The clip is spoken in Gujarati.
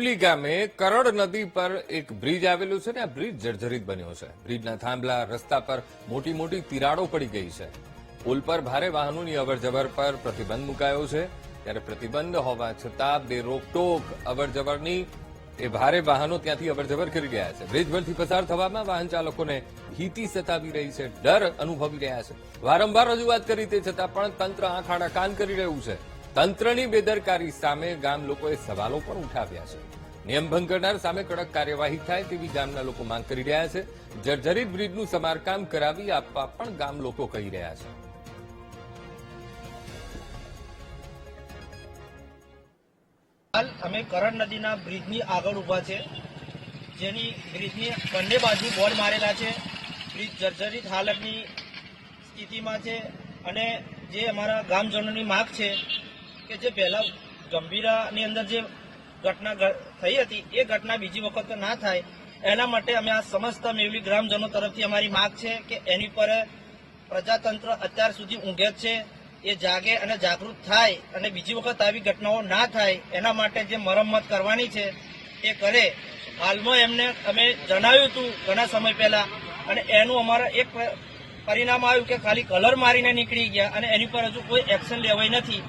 દેવલી ગામે કરડ નદી પર એક બ્રિજ આવેલું છે ને આ બ્રિજ જર્જરિત બન્યો છે. બ્રિજના થાંભલા રસ્તા પર મોટી મોટી તિરાડો પડી ગઈ છે. પુલ પર ભારે વાહનોની અવરજવર પર પ્રતિબંધ મુકાયો છે. ત્યારે પ્રતિબંધ હોવા છતાં બે રોકટોક અવરજવરની એ ભારે વાહનો ત્યાંથી અવરજવર કરી રહ્યા છે. બ્રિજ પરથી પસાર થવામાં વાહન ચાલકોને ભીતિ સતાવી રહી છે, ડર અનુભવી રહ્યા છે. વારંવાર રજૂઆત કરી તે છતાં પણ તંત્ર આંખ આડા કાન કરી રહ્યું છે. તંત્રની બેદરકારી સામે ગામ લોકોએ સવાલો પણ ઉઠાવ્યા છે. નિયમ ભંગ કરનાર સામે કડક કાર્યવાહી થાય તેવી ગામના લોકો માંગ કરી રહ્યા છે. જર્જરિત બ્રિજનું સમારકામ કરાવી આપવા પણ ગામ લોકો કહી રહ્યા છે. હાલ અમે કરડ નદીના બ્રિજની આગળ ઉભા છે, જેની બ્રિજની બંને બાજુ બોર્ડ મારેલા છે. બ્રિજ જર્જરિત હાલતની સ્થિતિમાં છે અને જે અમારા ગામજનોની માંગ છે કે જે પહેલા ગંભીરાની અંદર જે ઘટના થઈ હતી એ ઘટના બીજી વખત ના થાય એના માટે અમે આ સમસ્ત મેવલી ગ્રામજનો તરફથી અમારી માંગ છે કે એની પર પ્રજાતંત્ર અત્યાર સુધી ઊંઘે જ છે, એ જાગે અને જાગૃત થાય અને બીજી વખત આવી ઘટનાઓ ના થાય એના માટે જે મરમ્મત કરવાની છે એ કરે. હાલમાં એમને અમે જણાવ્યું હતું ઘણા સમય પહેલા અને એનું અમારા એક પરિણામ આવ્યું કે ખાલી કલર મારીને નીકળી ગયા અને એની પર હજુ કોઈ એક્શન લેવાઈ નથી.